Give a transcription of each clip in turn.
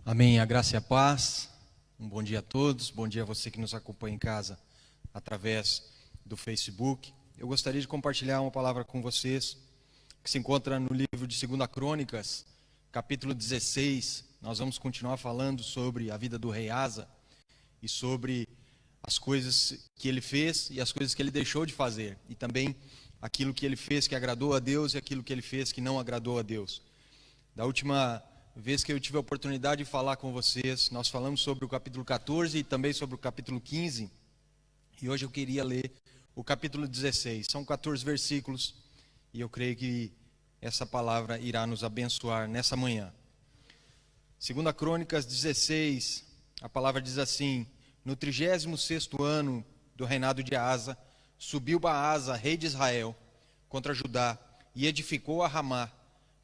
Amém, a graça e a paz. Um bom dia a todos, bom dia a você que nos acompanha em casa através do Facebook. Eu gostaria de compartilhar uma palavra com vocês que se encontra no livro de 2 Crônicas, capítulo 16. Nós vamos continuar falando sobre a vida do rei Asa e sobre as coisas que ele fez e as coisas que ele deixou de fazer, e também aquilo que ele fez que agradou a Deus e aquilo que ele fez que não agradou a Deus. Da última vez que eu tive a oportunidade de falar com vocês, nós falamos sobre o capítulo 14 e também sobre o capítulo 15, e hoje eu queria ler o capítulo 16. São 14 versículos e eu creio que essa palavra irá nos abençoar nessa manhã. 2 Crônicas 16, a palavra diz assim: no 36º ano do reinado de Asa, subiu Baasa, rei de Israel, contra Judá, e edificou a Ramá,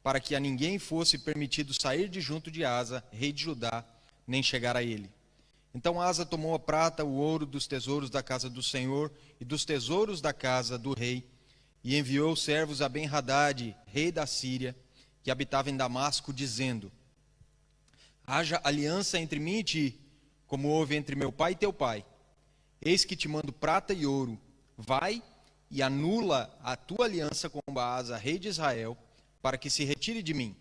para que a ninguém fosse permitido sair de junto de Asa, rei de Judá, nem chegar a ele. Então Asa tomou a prata, o ouro dos tesouros da casa do Senhor e dos tesouros da casa do rei, e enviou servos a Ben-Hadad, rei da Síria, que habitava em Damasco, dizendo: haja aliança entre mim e ti, como houve entre meu pai e teu pai. Eis que te mando prata e ouro. Vai e anula a tua aliança com Baasa, rei de Israel, para que se retire de mim.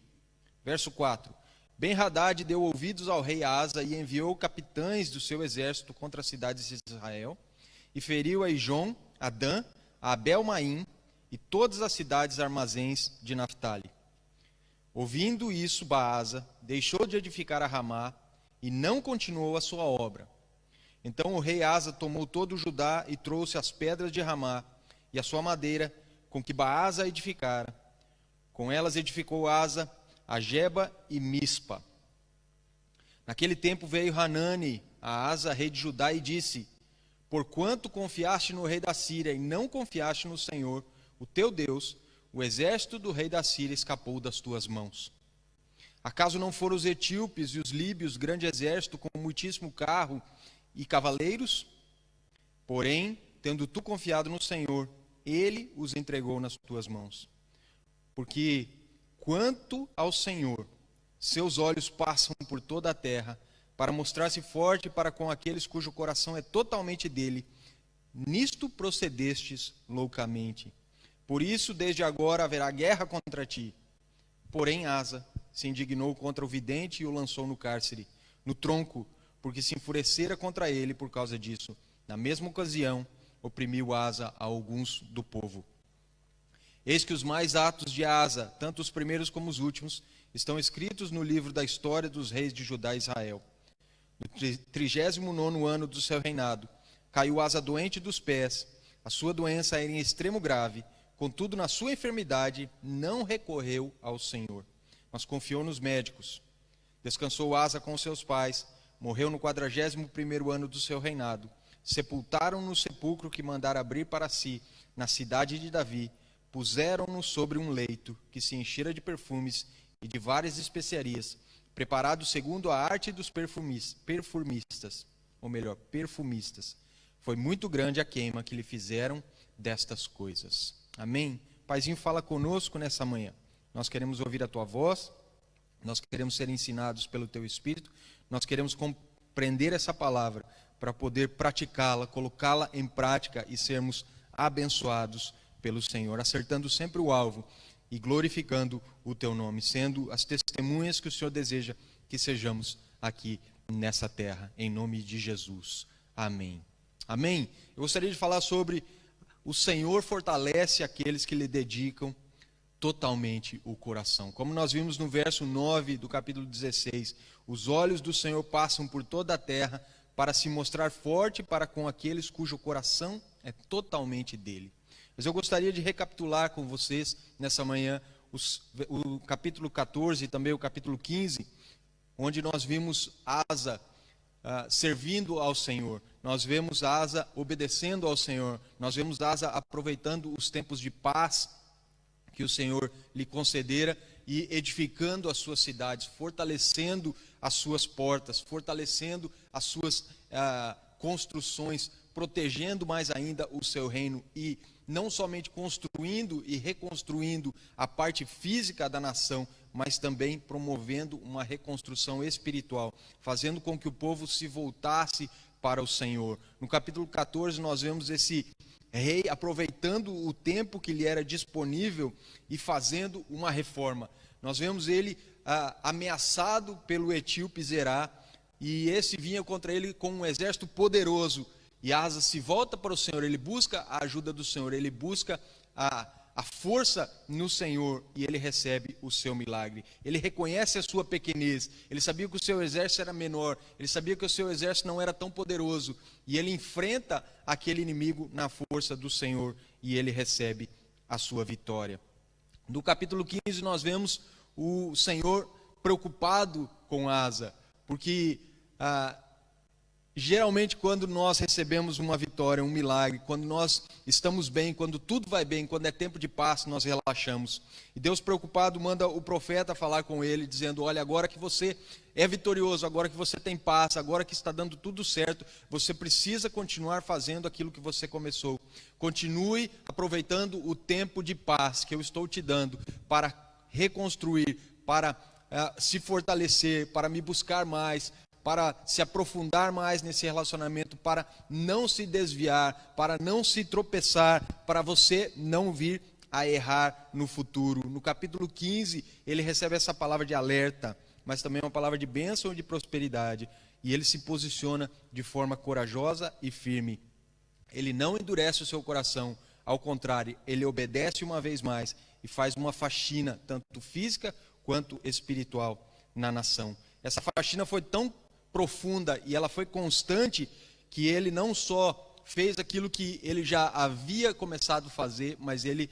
Verso 4. Ben-Hadad deu ouvidos ao rei Asa e enviou capitães do seu exército contra as cidades de Israel, e feriu a Ijon, a Dan, a Abel-Maim e todas as cidades armazéns de Naphtali. Ouvindo isso, Baasa deixou de edificar a Ramá e não continuou a sua obra. Então o rei Asa tomou todo o Judá e trouxe as pedras de Ramá e a sua madeira com que Baasa edificara. Com elas edificou Asa a Geba e Mispa. Naquele tempo veio Hanani a Asa, rei de Judá, e disse: porquanto confiaste no rei da Síria e não confiaste no Senhor, o teu Deus, o exército do rei da Síria escapou das tuas mãos. Acaso não foram os etíopes e os líbios grande exército com muitíssimo carro e cavaleiros? Porém, tendo tu confiado no Senhor, ele os entregou nas tuas mãos. Porque quanto ao Senhor, seus olhos passam por toda a terra, para mostrar-se forte para com aqueles cujo coração é totalmente dele. Nisto procedestes loucamente. Por isso, desde agora haverá guerra contra ti. Porém, Asa se indignou contra o vidente e o lançou no cárcere, no tronco, porque se enfurecera contra ele por causa disso. Na mesma ocasião, oprimiu Asa a alguns do povo. Eis que os mais atos de Asa, tanto os primeiros como os últimos, estão escritos no livro da história dos reis de Judá e Israel. No 39º ano do seu reinado, caiu Asa doente dos pés. A sua doença era em extremo grave. Contudo, na sua enfermidade, não recorreu ao Senhor, mas confiou nos médicos. Descansou Asa com seus pais. Morreu no 41º ano do seu reinado. Sepultaram-no no sepulcro que mandara abrir para si, na cidade de Davi. Puseram-no sobre um leito que se enchera de perfumes e de várias especiarias, preparado segundo a arte dos perfumistas. Foi muito grande a queima que lhe fizeram destas coisas. Amém? Paizinho, fala conosco nessa manhã. Nós queremos ouvir a tua voz, nós queremos ser ensinados pelo teu Espírito, nós queremos compreender essa palavra para poder praticá-la, colocá-la em prática e sermos abençoados pelo Senhor, acertando sempre o alvo e glorificando o teu nome, sendo as testemunhas que o Senhor deseja que sejamos aqui nessa terra, em nome de Jesus. Amém. Amém. Eu gostaria de falar sobre o Senhor fortalece aqueles que lhe dedicam totalmente o coração. Como nós vimos no verso 9 do capítulo 16, os olhos do Senhor passam por toda a terra para se mostrar forte para com aqueles cujo coração é totalmente dele. Mas eu gostaria de recapitular com vocês nessa manhã o capítulo 14 e também o capítulo 15, onde nós vimos Asa servindo ao Senhor. Nós vemos Asa obedecendo ao Senhor. Nós vemos Asa aproveitando os tempos de paz que o Senhor lhe concedera e edificando as suas cidades, fortalecendo as suas portas, fortalecendo as suas construções, protegendo mais ainda o seu reino e não somente construindo e reconstruindo a parte física da nação, mas também promovendo uma reconstrução espiritual, fazendo com que o povo se voltasse para o Senhor. No capítulo 14 nós vemos esse rei aproveitando o tempo que lhe era disponível e fazendo uma reforma. Nós vemos ele ameaçado pelo etíope Zerá, e esse vinha contra ele com um exército poderoso. E Asa se volta para o Senhor, ele busca a ajuda do Senhor, ele busca a força no Senhor, e ele recebe o seu milagre. Ele reconhece a sua pequenez, ele sabia que o seu exército era menor, ele sabia que o seu exército não era tão poderoso, e ele enfrenta aquele inimigo na força do Senhor, e ele recebe a sua vitória. No capítulo 15 nós vemos o Senhor preocupado com Asa, porque geralmente quando nós recebemos uma vitória, um milagre, quando nós estamos bem, quando tudo vai bem, quando é tempo de paz, nós relaxamos. E Deus preocupado manda o profeta falar com ele, dizendo: olha, agora que você é vitorioso, agora que você tem paz, agora que está dando tudo certo, você precisa continuar fazendo aquilo que você começou. Continue aproveitando o tempo de paz que eu estou te dando para reconstruir, para se fortalecer, para me buscar mais, para se aprofundar mais nesse relacionamento, para não se desviar, para não se tropeçar, para você não vir a errar no futuro. No capítulo 15, ele recebe essa palavra de alerta, mas também uma palavra de bênção e de prosperidade, e ele se posiciona de forma corajosa e firme. Ele não endurece o seu coração, ao contrário, ele obedece uma vez mais e faz uma faxina, tanto física quanto espiritual, na nação. Essa faxina foi tão profunda e ela foi constante, que ele não só fez aquilo que ele já havia começado a fazer, mas ele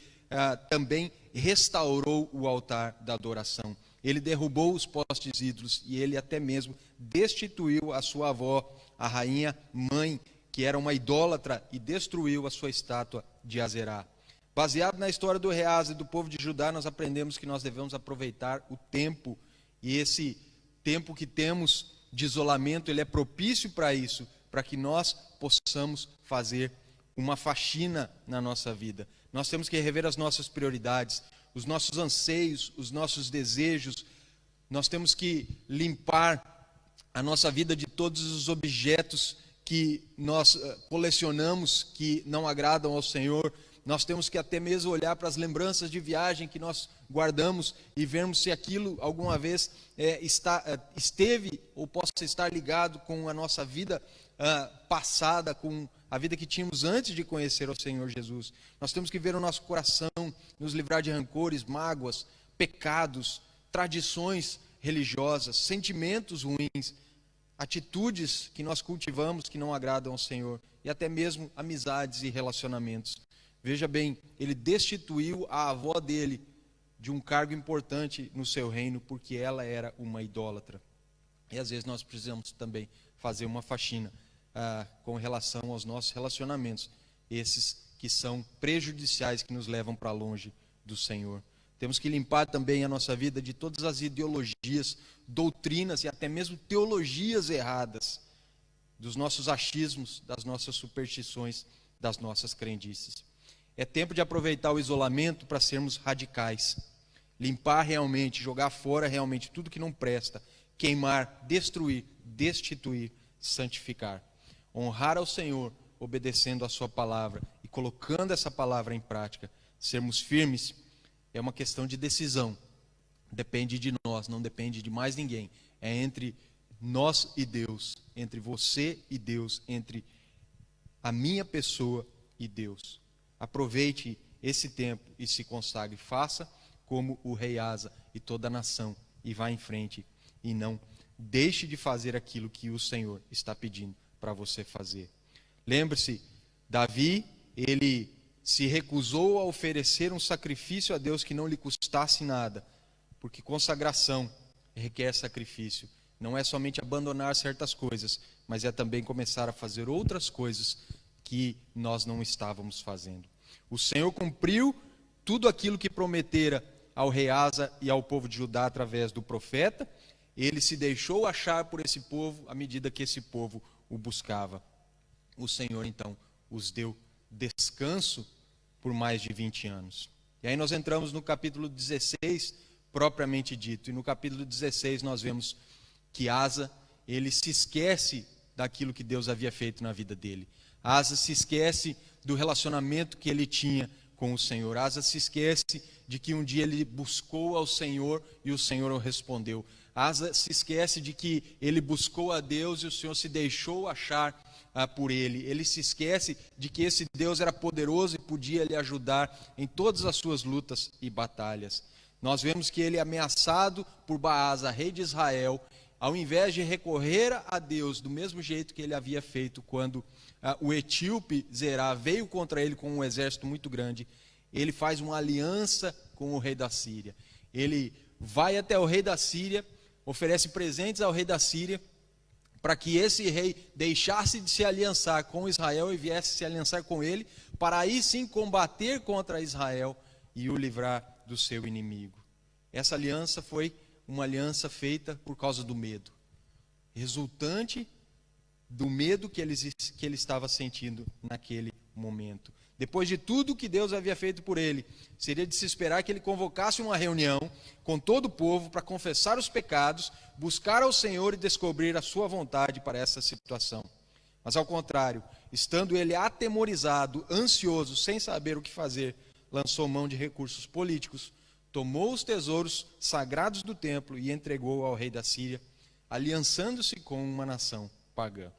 também restaurou o altar da adoração. Ele derrubou os postes ídolos, e ele até mesmo destituiu a sua avó, a rainha mãe, que era uma idólatra, e destruiu a sua estátua de Azerá. Baseado na história do rei Asa e do povo de Judá, nós aprendemos que nós devemos aproveitar o tempo, e esse tempo que temos de isolamento, ele é propício para isso, para que nós possamos fazer uma faxina na nossa vida. Nós temos que rever as nossas prioridades, os nossos anseios, os nossos desejos. Nós temos que limpar a nossa vida de todos os objetos que nós colecionamos, que não agradam ao Senhor. Nós temos que até mesmo olhar para as lembranças de viagem que nós guardamos e vermos se aquilo alguma vez esteve ou possa estar ligado com a nossa vida passada, com a vida que tínhamos antes de conhecer o Senhor Jesus. Nós temos que ver o nosso coração, nos livrar de rancores, mágoas, pecados, tradições religiosas, sentimentos ruins, atitudes que nós cultivamos que não agradam ao Senhor, e até mesmo amizades e relacionamentos. Veja bem, ele destituiu a avó dele de um cargo importante no seu reino, porque ela era uma idólatra. E às vezes nós precisamos também fazer uma faxina com relação aos nossos relacionamentos, esses que são prejudiciais, que nos levam para longe do Senhor. Temos que limpar também a nossa vida de todas as ideologias, doutrinas e até mesmo teologias erradas, dos nossos achismos, das nossas superstições, das nossas crendices. É tempo de aproveitar o isolamento para sermos radicais, limpar realmente, jogar fora realmente tudo que não presta, queimar, destruir, destituir, santificar. Honrar ao Senhor, obedecendo a sua palavra e colocando essa palavra em prática. Sermos firmes é uma questão de decisão, depende de nós, não depende de mais ninguém. É entre nós e Deus, entre você e Deus, entre a minha pessoa e Deus. Aproveite esse tempo e se consagre, faça como o rei Asa e toda a nação, e vá em frente, e não deixe de fazer aquilo que o Senhor está pedindo para você fazer. Lembre-se, Davi, ele se recusou a oferecer um sacrifício a Deus que não lhe custasse nada, porque consagração requer sacrifício. Não é somente abandonar certas coisas, mas é também começar a fazer outras coisas que nós não estávamos fazendo. O Senhor cumpriu tudo aquilo que prometera ao rei Asa e ao povo de Judá através do profeta. Ele se deixou achar por esse povo à medida que esse povo o buscava. O Senhor então os deu descanso por mais de 20 anos. E aí nós entramos no capítulo 16, propriamente dito. E no capítulo 16 nós vemos que Asa, ele se esquece daquilo que Deus havia feito na vida dele. Asa se esquece do relacionamento que ele tinha com o Senhor. Asa se esquece de que um dia ele buscou ao Senhor e o Senhor o respondeu. Asa se esquece de que ele buscou a Deus e o Senhor se deixou achar por ele. Ele se esquece de que esse Deus era poderoso e podia lhe ajudar em todas as suas lutas e batalhas. Nós vemos que ele é ameaçado por Baasa, rei de Israel, ao invés de recorrer a Deus do mesmo jeito que ele havia feito quando o etíope Zerá veio contra ele com um exército muito grande, ele faz uma aliança com o rei da Síria. Ele vai até o rei da Síria, oferece presentes ao rei da Síria, para que esse rei deixasse de se aliançar com Israel e viesse se aliançar com ele, para aí sim combater contra Israel e o livrar do seu inimigo. Essa aliança foi uma aliança feita por causa do medo, resultante do medo que ele estava sentindo naquele momento. Depois de tudo que Deus havia feito por ele, seria de se esperar que ele convocasse uma reunião com todo o povo para confessar os pecados, buscar ao Senhor e descobrir a sua vontade para essa situação. Mas ao contrário, estando ele atemorizado, ansioso, sem saber o que fazer, lançou mão de recursos políticos, tomou os tesouros sagrados do templo e entregou ao rei da Síria, aliançando-se com uma nação pagã.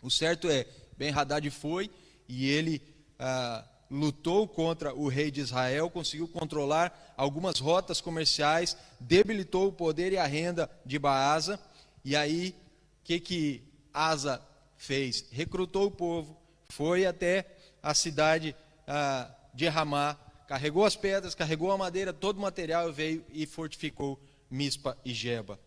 O certo é, Ben-Hadad foi e ele lutou contra o rei de Israel, conseguiu controlar algumas rotas comerciais, debilitou o poder e a renda de Baasa. E aí, o que Asa fez? Recrutou o povo, foi até a cidade de Ramá, carregou as pedras, carregou a madeira, todo o material, veio e fortificou Mispa e Geba.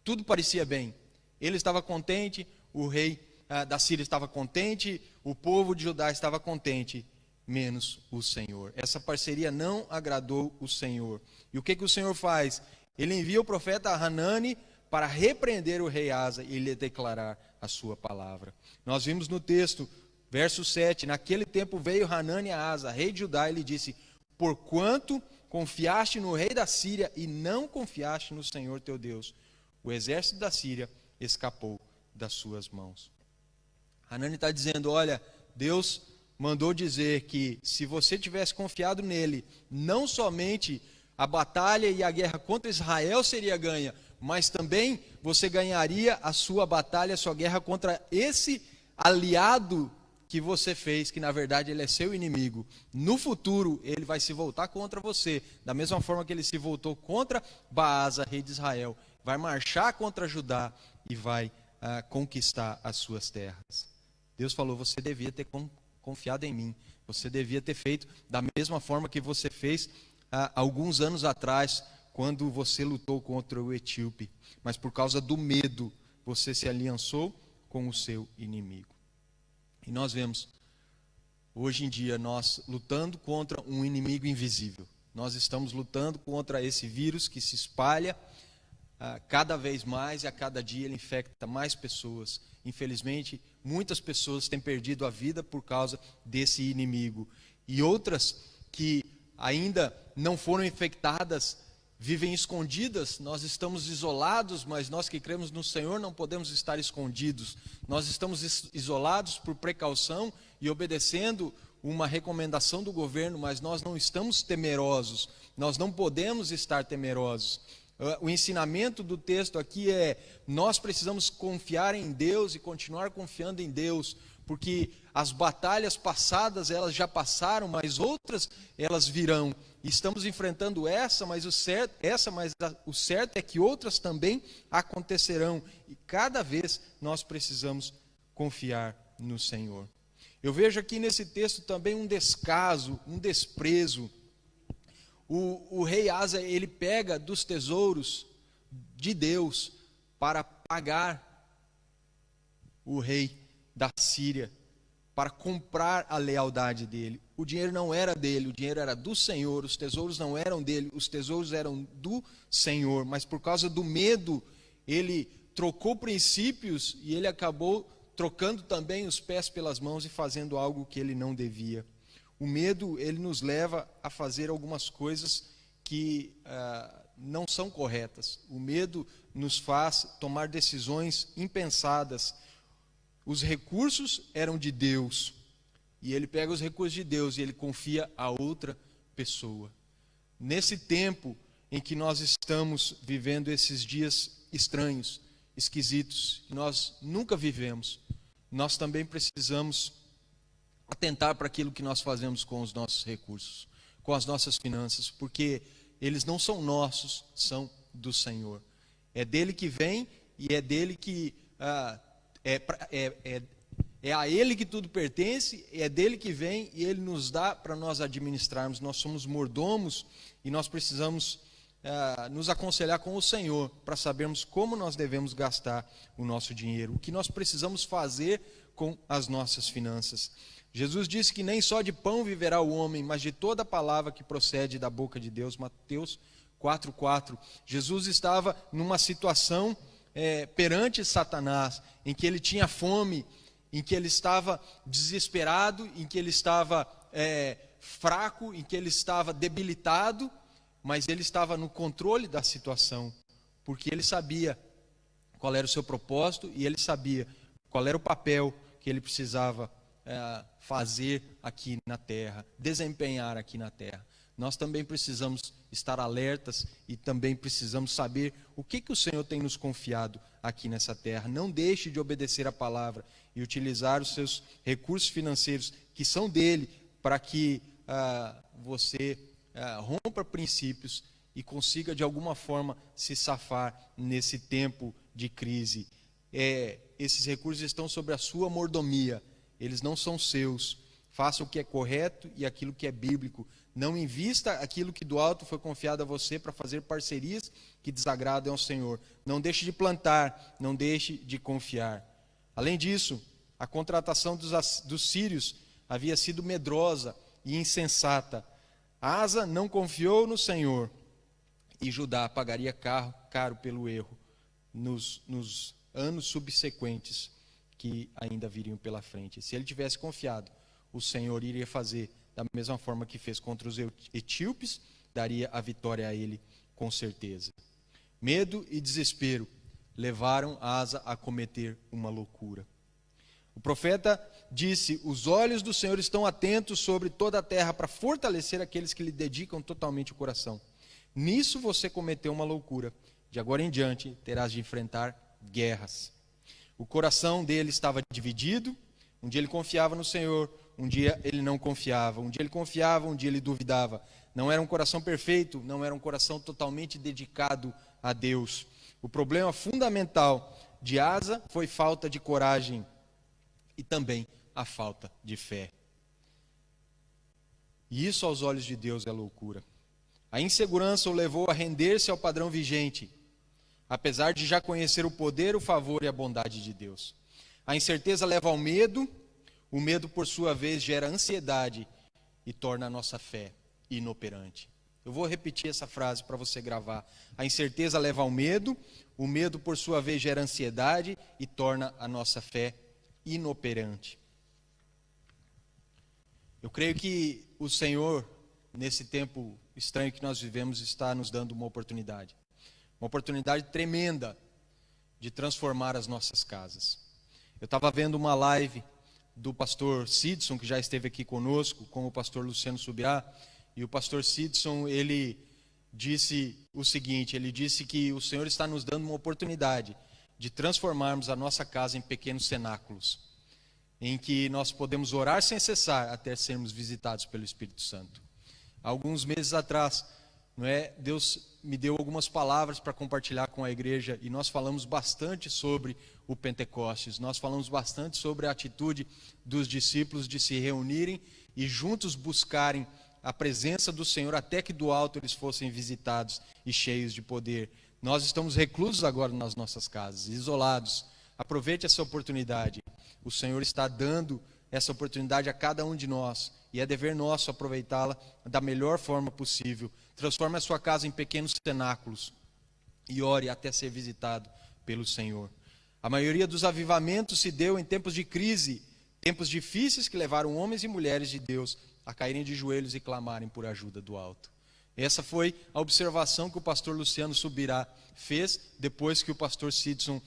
Tudo parecia bem. Ele estava contente, o rei da Síria estava contente, o povo de Judá estava contente, menos o Senhor. Essa parceria não agradou o Senhor. E o que o Senhor faz? Ele envia o profeta Hanani para repreender o rei Asa e lhe declarar a sua palavra. Nós vimos no texto, verso 7, naquele tempo veio Hanani a Asa, rei de Judá, e lhe disse: porquanto confiaste no rei da Síria e não confiaste no Senhor teu Deus, o exército da Síria escapou das suas mãos. Hanani está dizendo: olha, Deus mandou dizer que se você tivesse confiado nele, não somente a batalha e a guerra contra Israel seria ganha, mas também você ganharia a sua batalha, a sua guerra contra esse aliado que você fez, que na verdade ele é seu inimigo. No futuro ele vai se voltar contra você, da mesma forma que ele se voltou contra Baasa, rei de Israel, vai marchar contra Judá e vai conquistar as suas terras. Deus falou: você devia ter confiado em mim, você devia ter feito da mesma forma que você fez alguns anos atrás, quando você lutou contra o etíope, mas por causa do medo, você se aliançou com o seu inimigo. E nós vemos, hoje em dia, nós lutando contra um inimigo invisível. Nós estamos lutando contra esse vírus que se espalha cada vez mais e a cada dia ele infecta mais pessoas. Infelizmente, muitas pessoas têm perdido a vida por causa desse inimigo. E outras que ainda não foram infectadas vivem escondidas. Nós estamos isolados, mas nós que cremos no Senhor não podemos estar escondidos. Nós estamos isolados por precaução e obedecendo uma recomendação do governo, mas nós não estamos temerosos. Nós não podemos estar temerosos. O ensinamento do texto aqui é: nós precisamos confiar em Deus e continuar confiando em Deus, porque as batalhas passadas elas já passaram, mas outras elas virão. Estamos enfrentando essa, mas o certo é que outras também acontecerão, e cada vez nós precisamos confiar no Senhor. Eu vejo aqui nesse texto também um descaso, um desprezo. O rei Asa, ele pega dos tesouros de Deus para pagar o rei da Síria, para comprar a lealdade dele. O dinheiro não era dele, o dinheiro era do Senhor, os tesouros não eram dele, os tesouros eram do Senhor, mas por causa do medo, ele trocou princípios e ele acabou trocando também os pés pelas mãos e fazendo algo que ele não devia. O medo, ele nos leva a fazer algumas coisas que não são corretas. O medo nos faz tomar decisões impensadas. Os recursos eram de Deus, e ele pega os recursos de Deus e ele confia a outra pessoa. Nesse tempo em que nós estamos vivendo esses dias estranhos, esquisitos, que nós nunca vivemos, nós também precisamos atentar para aquilo que nós fazemos com os nossos recursos, com as nossas finanças, porque eles não são nossos, são do Senhor. É dele que vem e é dele que é a ele que tudo pertence, é dele que vem e ele nos dá para nós administrarmos. Nós somos mordomos e nós precisamos nos aconselhar com o Senhor para sabermos como nós devemos gastar o nosso dinheiro, o que nós precisamos fazer com as nossas finanças. Jesus disse que nem só de pão viverá o homem, mas de toda palavra que procede da boca de Deus. Mateus 4:4. Jesus estava numa situação perante Satanás, em que ele tinha fome, em que ele estava desesperado, em que ele estava fraco, em que ele estava debilitado, mas ele estava no controle da situação, porque ele sabia qual era o seu propósito e ele sabia qual era o papel que ele precisava fazer aqui na terra, desempenhar aqui na terra. Nós também precisamos estar alertas e também precisamos saber o que o Senhor tem nos confiado aqui nessa terra. Não deixe de obedecer a palavra e utilizar os seus recursos financeiros que são dele, para que você rompa princípios e consiga de alguma forma se safar nesse tempo de crise. Esses recursos estão sobre a sua mordomia, eles não são seus. Faça o que é correto e aquilo que é bíblico. Não invista aquilo que do alto foi confiado a você para fazer parcerias que desagradam ao Senhor. Não deixe de plantar, não deixe de confiar. Além disso, a contratação dos sírios havia sido medrosa e insensata. Asa não confiou no Senhor e Judá pagaria caro pelo erro nos anos subsequentes que ainda viriam pela frente. Se ele tivesse confiado, o Senhor iria fazer da mesma forma que fez contra os etíopes, daria a vitória a ele com certeza. Medo e desespero levaram Asa a cometer uma loucura. O profeta disse: os olhos do Senhor estão atentos sobre toda a terra para fortalecer aqueles que lhe dedicam totalmente o coração. Nisso você cometeu uma loucura. De agora em diante terás de enfrentar guerras. O coração dele estava dividido. Um dia ele confiava no Senhor, um dia ele não confiava. Um dia ele confiava, um dia ele duvidava. Não era um coração perfeito, não era um coração totalmente dedicado a Deus. O problema fundamental de Asa foi falta de coragem e também a falta de fé. E isso aos olhos de Deus é loucura. A insegurança o levou a render-se ao padrão vigente, apesar de já conhecer o poder, o favor e a bondade de Deus. A incerteza leva ao medo, o medo por sua vez gera ansiedade e torna a nossa fé inoperante. Eu vou repetir essa frase para você gravar. A incerteza leva ao medo, o medo por sua vez gera ansiedade e torna a nossa fé inoperante. Eu creio que o Senhor, nesse tempo estranho que nós vivemos, está nos dando uma oportunidade tremenda de transformar as nossas casas. Eu estava vendo uma live do pastor Sidson, que já esteve aqui conosco, com o pastor Luciano Subirá, e o pastor Sidson, ele disse o seguinte, ele disse que o Senhor está nos dando uma oportunidade de transformarmos a nossa casa em pequenos cenáculos, em que nós podemos orar sem cessar até sermos visitados pelo Espírito Santo. Há alguns meses atrás, Deus me deu algumas palavras para compartilhar com a igreja e nós falamos bastante sobre o Pentecostes, nós falamos bastante sobre a atitude dos discípulos de se reunirem e juntos buscarem a presença do Senhor até que do alto eles fossem visitados e cheios de poder. Nós estamos reclusos agora nas nossas casas, isolados. Aproveite essa oportunidade. O Senhor está dando essa oportunidade a cada um de nós e é dever nosso aproveitá-la da melhor forma possível. Transforme a sua casa em pequenos cenáculos e ore até ser visitado pelo Senhor. A maioria dos avivamentos se deu em tempos de crise, tempos difíceis que levaram homens e mulheres de Deus a caírem de joelhos e clamarem por ajuda do alto. Essa foi a observação que o pastor Luciano Subirá fez depois que o pastor Sidson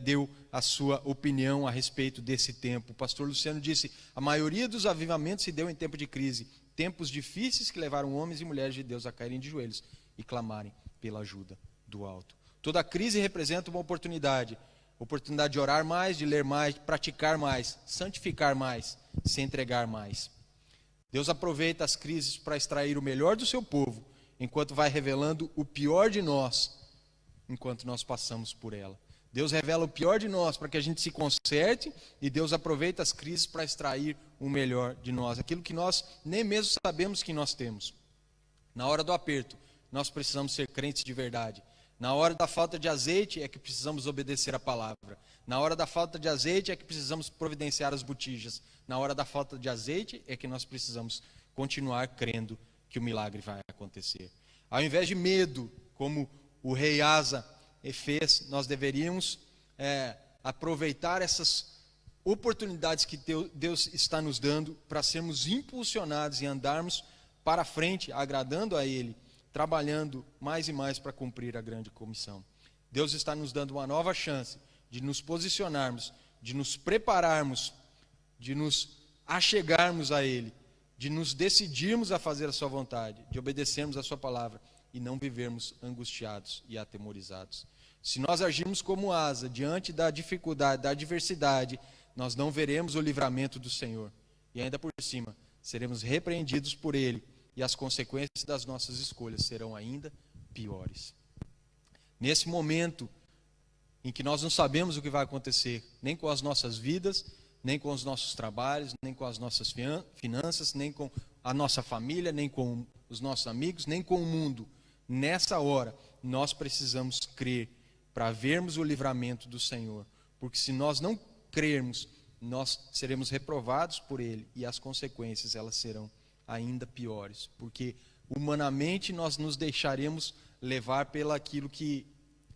deu a sua opinião a respeito desse tempo. O pastor Luciano disse: a maioria dos avivamentos se deu em tempo de crise, tempos difíceis que levaram homens e mulheres de Deus a caírem de joelhos e clamarem pela ajuda do alto. Toda crise representa uma oportunidade de orar mais, de ler mais, de praticar mais, santificar mais, se entregar mais. Deus aproveita as crises para extrair o melhor do seu povo, enquanto vai revelando o pior de nós, enquanto nós passamos por ela. Deus revela o pior de nós para que a gente se conserte, e Deus aproveita as crises para extrair o melhor de nós, aquilo que nós nem mesmo sabemos que nós temos. Na hora do aperto, nós precisamos ser crentes de verdade. Na hora da falta de azeite é que precisamos obedecer a palavra. Na hora da falta de azeite é que precisamos providenciar as botijas. Na hora da falta de azeite é que nós precisamos continuar crendo que o milagre vai acontecer. Ao invés de medo, como o rei Asa fez, nós deveríamos aproveitar essas oportunidades que Deus está nos dando para sermos impulsionados e andarmos para frente, agradando a Ele, trabalhando mais e mais para cumprir a grande comissão. Deus está nos dando uma nova chance de nos posicionarmos, de nos prepararmos, de nos achegarmos a Ele, de nos decidirmos a fazer a sua vontade, de obedecermos a sua palavra e não vivermos angustiados e atemorizados. Se nós agirmos como Asa, diante da dificuldade, da adversidade, nós não veremos o livramento do Senhor. E ainda por cima, seremos repreendidos por Ele, e as consequências das nossas escolhas serão ainda piores. Nesse momento em que nós não sabemos o que vai acontecer, nem com as nossas vidas, nem com os nossos trabalhos, nem com as nossas finanças, nem com a nossa família, nem com os nossos amigos, nem com o mundo, nessa hora, nós precisamos crer para vermos o livramento do Senhor, porque se nós não crermos, nós seremos reprovados por Ele, e as consequências elas serão ainda piores, porque humanamente nós nos deixaremos levar pelo aquilo que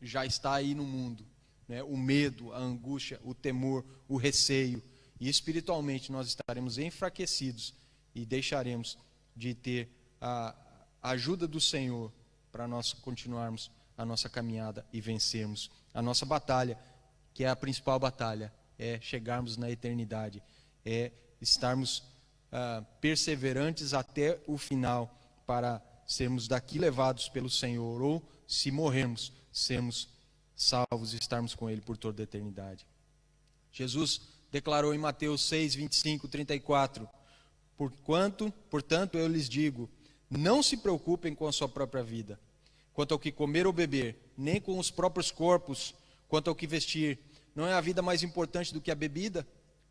já está aí no mundo, né? O medo, a angústia, o temor, o receio, e espiritualmente nós estaremos enfraquecidos e deixaremos de ter a ajuda do Senhor para nós continuarmos a nossa caminhada e vencermos a nossa batalha, que é a principal batalha, é chegarmos na eternidade, é estarmos perseverantes até o final, para sermos daqui levados pelo Senhor, ou se morrermos, sermos salvos e estarmos com Ele por toda a eternidade. Jesus declarou em Mateus 6, 25, 34, portanto eu lhes digo, não se preocupem com a sua própria vida, quanto ao que comer ou beber, nem com os próprios corpos, quanto ao que vestir. Não é a vida mais importante do que a bebida?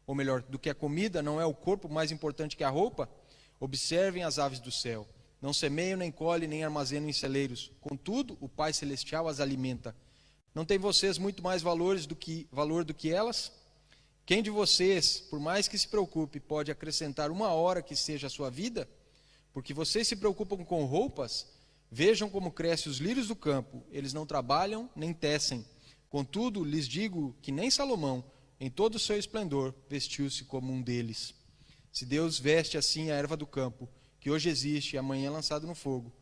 Ou melhor, do que a comida? Não é o corpo mais importante que a roupa? Observem as aves do céu. Não semeiam, nem colhem, nem armazenam em celeiros. Contudo, o Pai Celestial as alimenta. Não tem vocês muito mais valor do que elas? Quem de vocês, por mais que se preocupe, pode acrescentar uma hora que seja a sua vida? Porque vocês se preocupam com roupas? Vejam como crescem os lírios do campo. Eles não trabalham, nem tecem. Contudo, lhes digo que nem Salomão, em todo o seu esplendor, vestiu-se como um deles. Se Deus veste assim a erva do campo, que hoje existe e amanhã é lançado no fogo,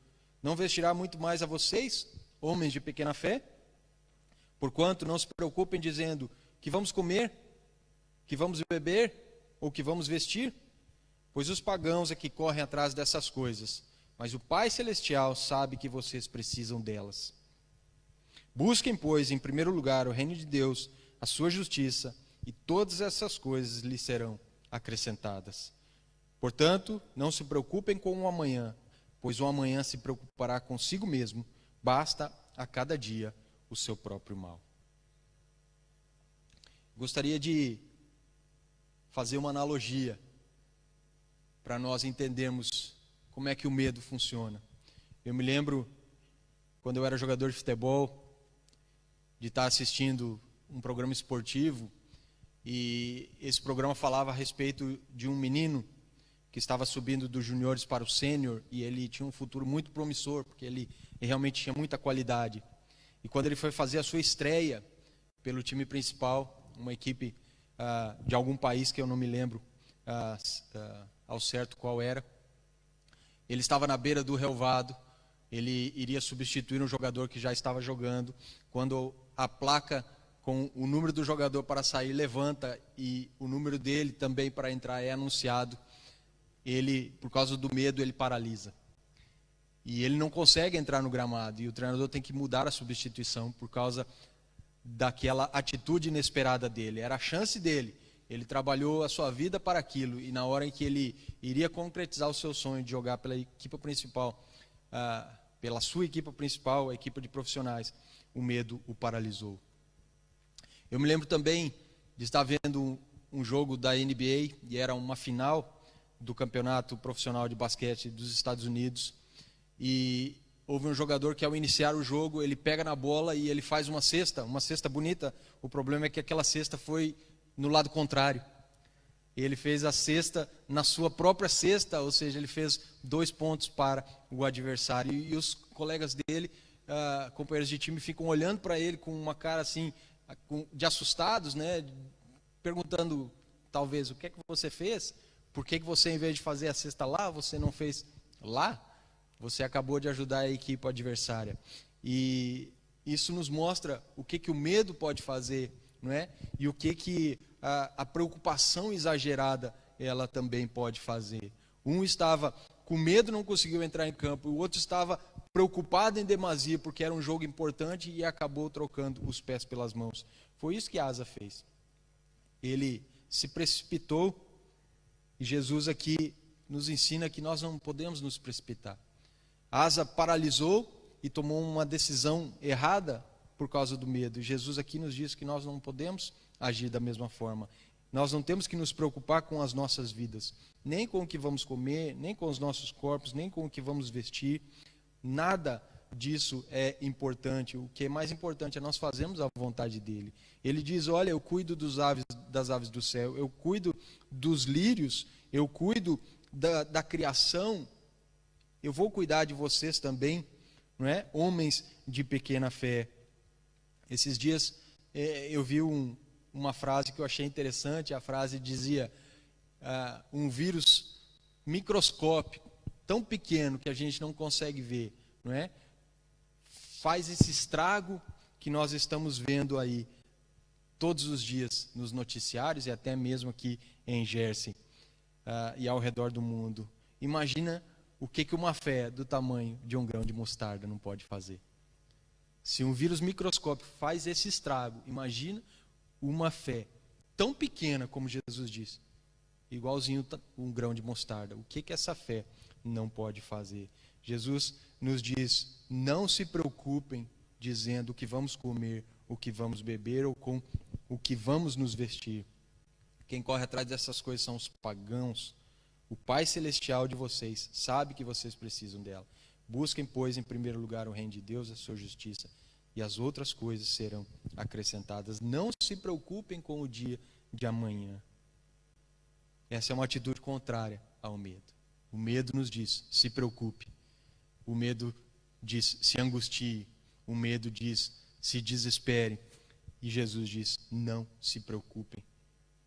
não vestirá muito mais a vocês, homens de pequena fé? Porquanto não se preocupem dizendo, que vamos comer, que vamos beber, ou que vamos vestir? Pois os pagãos é que correm atrás dessas coisas, mas o Pai Celestial sabe que vocês precisam delas. Busquem, pois, em primeiro lugar o reino de Deus, a sua justiça, e todas essas coisas lhes serão acrescentadas. Portanto, não se preocupem com o amanhã, pois o amanhã se preocupará consigo mesmo, basta a cada dia o seu próprio mal. Gostaria de fazer uma analogia para nós entendermos como é que o medo funciona. Eu me lembro, quando eu era jogador de futebol, de estar assistindo um programa esportivo, e esse programa falava a respeito de um menino que estava subindo dos juniores para o sênior, e ele tinha um futuro muito promissor, porque ele realmente tinha muita qualidade. E quando ele foi fazer a sua estreia pelo time principal, uma equipe de algum país que eu não me lembro ao certo qual era, ele estava na beira do relvado, ele iria substituir um jogador que já estava jogando. Quando a placa com o número do jogador para sair levanta e o número dele também para entrar é anunciado, ele, por causa do medo, ele paralisa. E ele não consegue entrar no gramado, e o treinador tem que mudar a substituição por causa daquela atitude inesperada dele. Era a chance dele. Ele trabalhou a sua vida para aquilo, e na hora em que ele iria concretizar o seu sonho de jogar pela equipe principal, pela sua equipe principal, a equipe de profissionais, o medo o paralisou. Eu me lembro também de estar vendo um jogo da NBA, e era uma final do campeonato profissional de basquete dos Estados Unidos, e houve um jogador que, ao iniciar o jogo, ele pega na bola e ele faz uma cesta bonita. O problema é que aquela cesta foi no lado contrário. Ele fez a cesta na sua própria cesta, ou seja, ele fez 2 pontos para o adversário. E os colegas dele, companheiros de time, ficam olhando para ele com uma cara assim, de assustados, né? Perguntando, talvez, o que é que você fez? Por que você, em vez de fazer a cesta lá, você não fez lá? Você acabou de ajudar a equipe adversária. E isso nos mostra o que o medo pode fazer, não é? E o que a preocupação exagerada ela também pode fazer. Um estava com medo, não conseguiu entrar em campo, o outro estava preocupado em demasia porque era um jogo importante e acabou trocando os pés pelas mãos. Foi isso que Asa fez. Ele se precipitou, e Jesus aqui nos ensina que nós não podemos nos precipitar. Asa paralisou e tomou uma decisão errada por causa do medo. E Jesus aqui nos diz que nós não podemos agir da mesma forma. Nós não temos que nos preocupar com as nossas vidas, nem com o que vamos comer, nem com os nossos corpos, nem com o que vamos vestir. Nada disso é importante. O que é mais importante é nós fazermos a vontade dele. Ele diz: olha, eu cuido das aves do céu, eu cuido dos lírios, eu cuido da criação. Eu vou cuidar de vocês também, não é? Homens de pequena fé. Esses dias eu vi uma frase que eu achei interessante. A frase dizia: um vírus microscópico, tão pequeno que a gente não consegue ver, não é? Faz esse estrago que nós estamos vendo aí todos os dias nos noticiários e até mesmo aqui em Jersey e ao redor do mundo. Imagina o que uma fé do tamanho de um grão de mostarda não pode fazer. Se um vírus microscópico faz esse estrago, imagina uma fé tão pequena como Jesus disse, igualzinho um grão de mostarda. O que essa fé não pode fazer? Jesus nos diz: não se preocupem dizendo o que vamos comer, o que vamos beber ou com o que vamos nos vestir. Quem corre atrás dessas coisas são os pagãos. O Pai Celestial de vocês sabe que vocês precisam dela. Busquem, pois, em primeiro lugar o reino de Deus, a sua justiça, e as outras coisas serão acrescentadas. Não se preocupem com o dia de amanhã. Essa é uma atitude contrária ao medo. O medo nos diz: se preocupe. O medo diz: se angustie. O medo diz: se desespere. E Jesus diz: não se preocupem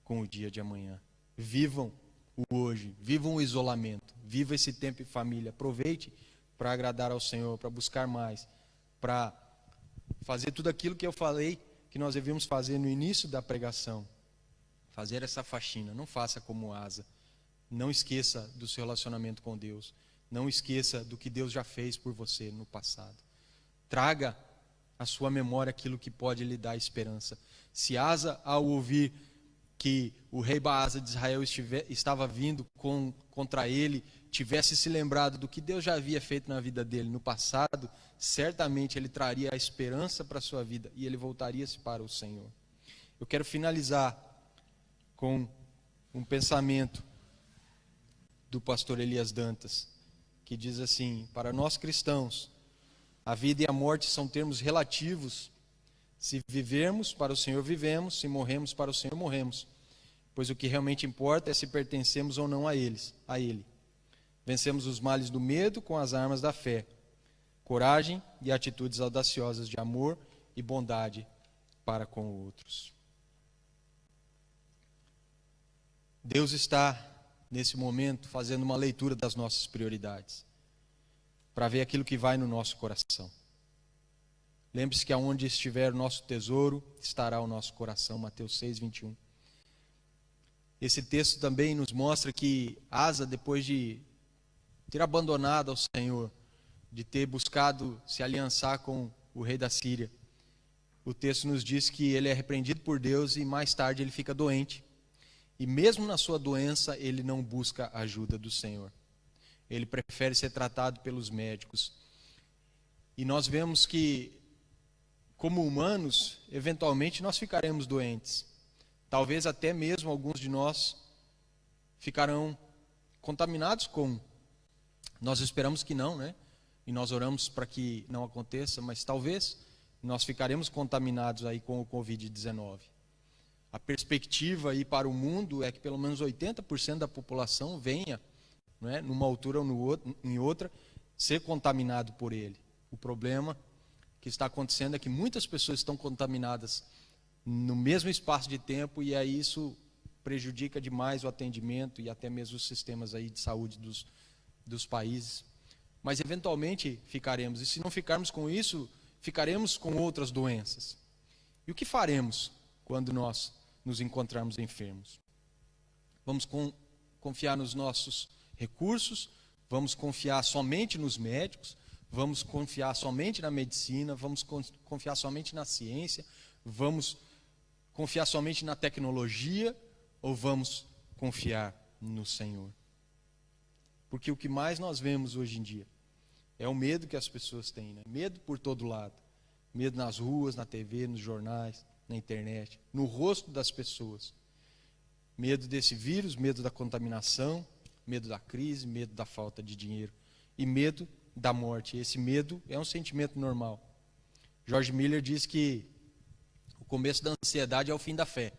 com o dia de amanhã. Vivam o hoje, vivam o isolamento, viva esse tempo em família, aproveite para agradar ao Senhor, para buscar mais, para fazer tudo aquilo que eu falei que nós devíamos fazer no início da pregação, fazer essa faxina. Não faça como Asa, não esqueça do seu relacionamento com Deus, não esqueça do que Deus já fez por você no passado, traga à sua memória aquilo que pode lhe dar esperança. Se Asa, ao ouvir que o rei Baasa de Israel estava vindo contra ele, tivesse se lembrado do que Deus já havia feito na vida dele no passado, certamente ele traria a esperança para a sua vida e ele voltaria-se para o Senhor. Eu quero finalizar com um pensamento do pastor Elias Dantas, que diz assim: para nós cristãos, a vida e a morte são termos relativos. Se vivermos, para o Senhor vivemos; se morremos, para o Senhor morremos. Pois o que realmente importa é se pertencemos ou não a Ele. Vencemos os males do medo com as armas da fé, coragem e atitudes audaciosas de amor e bondade para com outros. Deus está, nesse momento, fazendo uma leitura das nossas prioridades. para ver aquilo que vai no nosso coração. Lembre-se que aonde estiver o nosso tesouro, estará o nosso coração. Mateus 6, 21. Esse texto também nos mostra que Asa, depois de ter abandonado ao Senhor, de ter buscado se aliançar com o rei da Síria, o texto nos diz que ele é repreendido por Deus e mais tarde ele fica doente. E mesmo na sua doença, ele não busca a ajuda do Senhor. Ele prefere ser tratado pelos médicos. E nós vemos que, como humanos, eventualmente nós ficaremos doentes. Talvez até mesmo alguns de nós ficarão contaminados com. Nós esperamos que não, né? E nós oramos para que não aconteça, mas talvez nós ficaremos contaminados aí com o Covid-19. A perspectiva aí para o mundo é que pelo menos 80% da população venha, né, numa altura ou em outra, ser contaminado por ele. O problema que está acontecendo é que muitas pessoas estão contaminadas no mesmo espaço de tempo, e aí isso prejudica demais o atendimento e até mesmo os sistemas aí de saúde dos países. Mas eventualmente ficaremos, e se não ficarmos com isso, ficaremos com outras doenças. E o que faremos quando nós nos encontrarmos enfermos? Vamos confiar nos nossos recursos? Vamos confiar somente nos médicos? Vamos confiar somente na medicina? Vamos confiar somente na ciência? Vamos confiar somente na tecnologia? Ou vamos confiar no Senhor? Porque o que mais nós vemos hoje em dia é o medo que as pessoas têm, né? Medo por todo lado. Medo nas ruas, na TV, nos jornais, na internet, no rosto das pessoas. Medo desse vírus, medo da contaminação, medo da crise, medo da falta de dinheiro e medo da morte. Esse medo é um sentimento normal. George Miller diz que o começo da ansiedade é o fim da fé.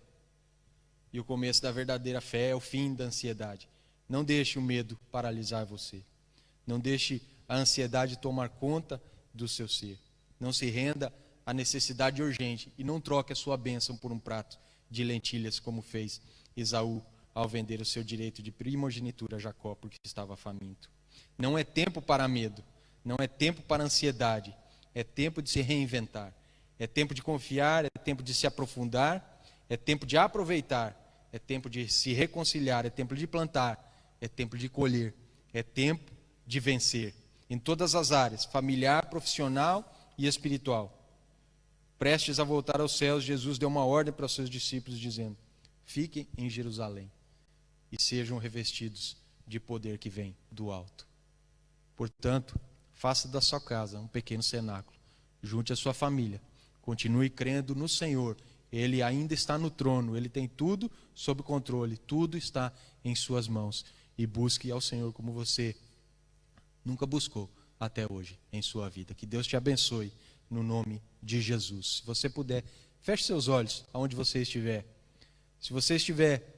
E o começo da verdadeira fé é o fim da ansiedade. Não deixe o medo paralisar você. Não deixe a ansiedade tomar conta do seu ser. Não se renda à necessidade urgente e não troque a sua bênção por um prato de lentilhas, como fez Esaú ao vender o seu direito de primogenitura a Jacó, porque estava faminto. Não é tempo para medo, não é tempo para ansiedade, é tempo de se reinventar, é tempo de confiar, é tempo de se aprofundar, é tempo de aproveitar, é tempo de se reconciliar, é tempo de plantar, é tempo de colher, é tempo de vencer. Em todas as áreas, familiar, profissional e espiritual. Prestes a voltar aos céus, Jesus deu uma ordem para os seus discípulos, dizendo: fiquem em Jerusalém e sejam revestidos de poder que vem do alto. Portanto, faça da sua casa um pequeno cenáculo. Junte a sua família. Continue crendo no Senhor. Ele ainda está no trono. Ele tem tudo sob controle. Tudo está em suas mãos. E busque ao Senhor como você nunca buscou até hoje em sua vida. Que Deus te abençoe no nome de Jesus. Se você puder, feche seus olhos aonde você estiver. Se você estiver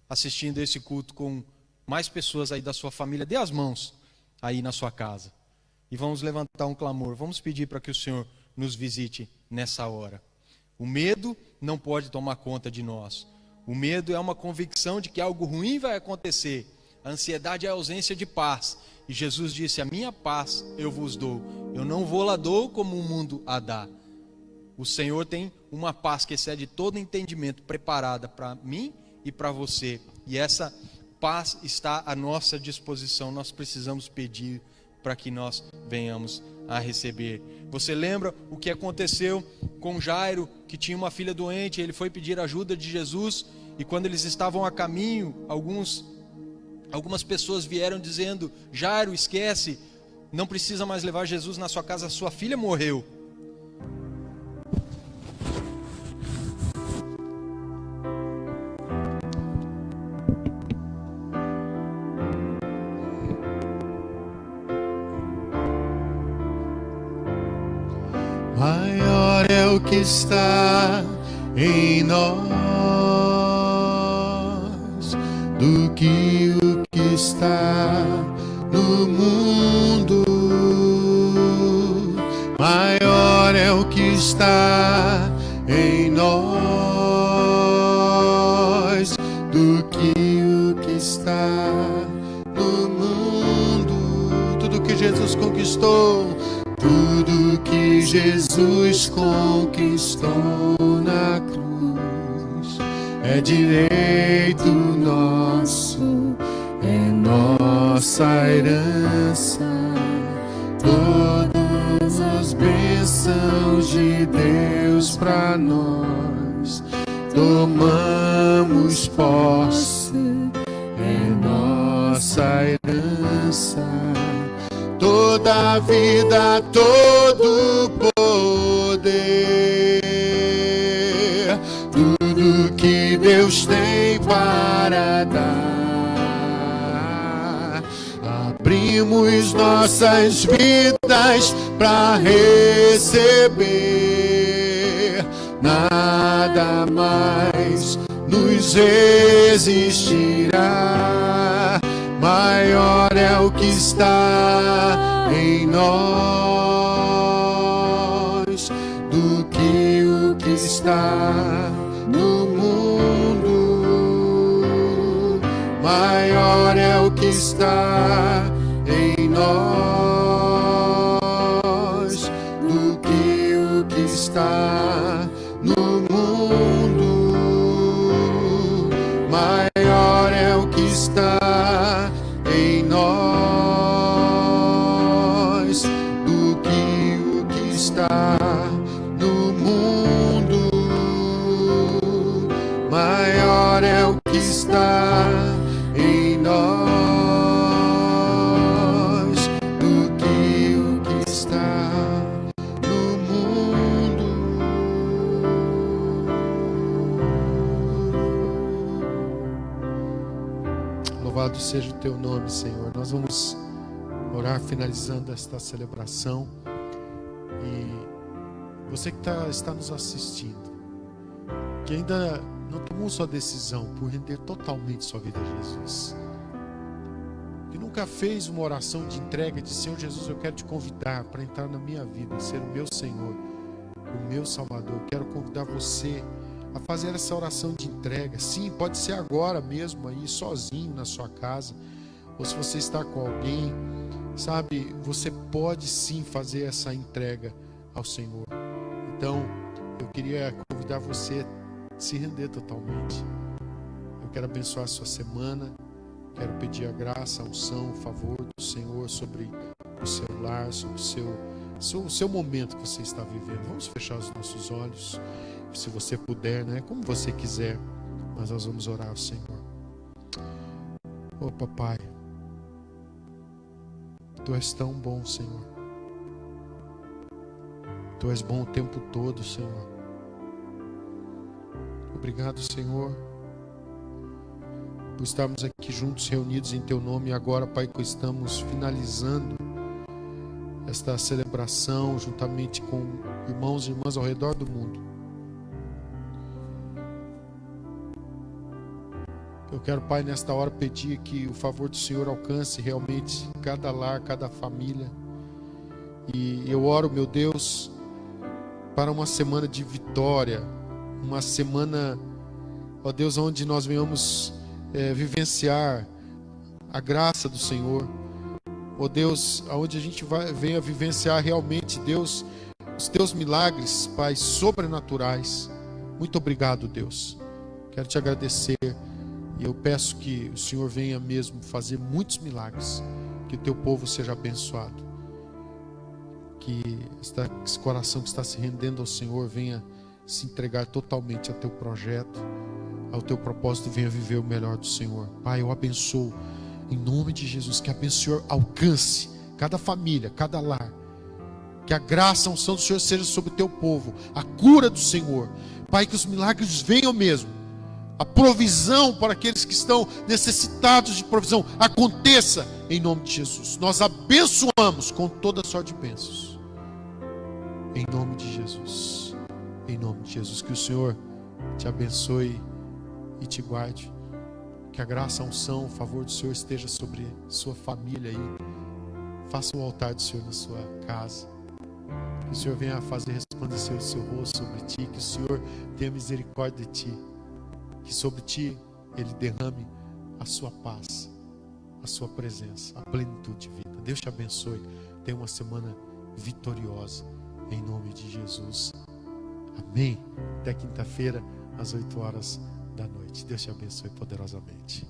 assistindo esse culto com mais pessoas aí da sua família, dê as mãos aí na sua casa. E vamos levantar um clamor. Vamos pedir para que o Senhor nos visite nessa hora. O medo não pode tomar conta de nós. O medo é uma convicção de que algo ruim vai acontecer. A ansiedade é a ausência de paz. E Jesus disse: a minha paz eu vos dou. Eu não vou lá dou como o mundo a dá. O Senhor tem uma paz que excede todo entendimento, preparada para mim e para você. E essa paz está à nossa disposição. Nós precisamos pedir para que nós venhamos a receber. Você lembra o que aconteceu com Jairo, que tinha uma filha doente? Ele foi pedir ajuda de Jesus, e quando eles estavam a caminho, algumas pessoas vieram dizendo: Jairo, esquece, não precisa mais levar Jesus na sua casa, sua filha morreu. Maior é o que está em nós do que o que está no mundo. Maior é o que está em nós do que o que está no mundo. Tudo que Jesus Jesus conquistou, tudo que Jesus conquistou na cruz é direito nosso, é nossa herança. Todas as bênçãos de Deus para nós tomamos posse, é nossa herança. Toda a vida, todo poder, tudo que Deus tem para dar, abrimos nossas vidas para receber. Nada mais nos resistirá. Maior é o que está em nós do que o que está no mundo. Maior é o que está em nós do que o que está no mundo. Maior é o que está em nós do que o que está no mundo. Maior é o que está em nós do que o que está no mundo. Louvado seja o teu nome, Senhor. Nós vamos orar finalizando esta celebração. E você que está nos assistindo, que ainda não tomou sua decisão por render totalmente sua vida a Jesus, que nunca fez uma oração de entrega de Senhor Jesus, eu quero te convidar para entrar na minha vida e ser o meu Senhor, o meu Salvador. Eu quero convidar você a fazer essa oração de entrega. Sim, pode ser agora mesmo aí, sozinho na sua casa, ou se você está com alguém, sabe, você pode sim fazer essa entrega ao Senhor. Então, eu queria convidar você a se render totalmente. Eu quero abençoar a sua semana, quero pedir a graça, a unção, o favor do Senhor sobre o seu lar, sobre o seu momento que você está vivendo. Vamos fechar os nossos olhos, se você puder, né? Como você quiser, mas nós vamos orar ao Senhor. Oh, Papai, Tu és tão bom, Senhor. Tu és bom o tempo todo, Senhor. Obrigado, Senhor, por estarmos aqui juntos, reunidos em Teu nome. E agora, Pai, que estamos finalizando esta celebração juntamente com irmãos e irmãs ao redor do mundo. Eu quero, Pai, nesta hora pedir que o favor do Senhor alcance realmente cada lar, cada família. E eu oro, meu Deus, para uma semana de vitória, uma semana, ó Deus, onde nós venhamos vivenciar a graça do Senhor. Ó Deus, onde a gente venha vivenciar realmente, Deus, os Teus milagres, Pai, sobrenaturais. Muito obrigado, Deus. Quero te agradecer. E eu peço que o Senhor venha mesmo fazer muitos milagres, que o Teu povo seja abençoado, que esse coração que está se rendendo ao Senhor venha se entregar totalmente ao Teu projeto, ao Teu propósito, e venha viver o melhor do Senhor. Pai, eu abençoo em nome de Jesus, que a bênção do Senhor alcance cada família, cada lar, que a graça, a unção do Senhor seja sobre o Teu povo, a cura do Senhor. Pai, que os milagres venham mesmo, a provisão para aqueles que estão necessitados de provisão aconteça em nome de Jesus. Nós abençoamos com toda sorte de bênçãos em nome de Jesus. Em nome de Jesus, que o Senhor te abençoe e te guarde, que a graça, a unção, o favor do Senhor esteja sobre sua família aí. Faça o altar do Senhor na sua casa, que o Senhor venha fazer resplandecer o seu rosto sobre ti, que o Senhor tenha misericórdia de ti, que sobre ti Ele derrame a sua paz, a sua presença, a plenitude de vida. Deus te abençoe. Tenha uma semana vitoriosa, em nome de Jesus. Amém. Até quinta-feira, às 8 horas da noite. Deus te abençoe poderosamente.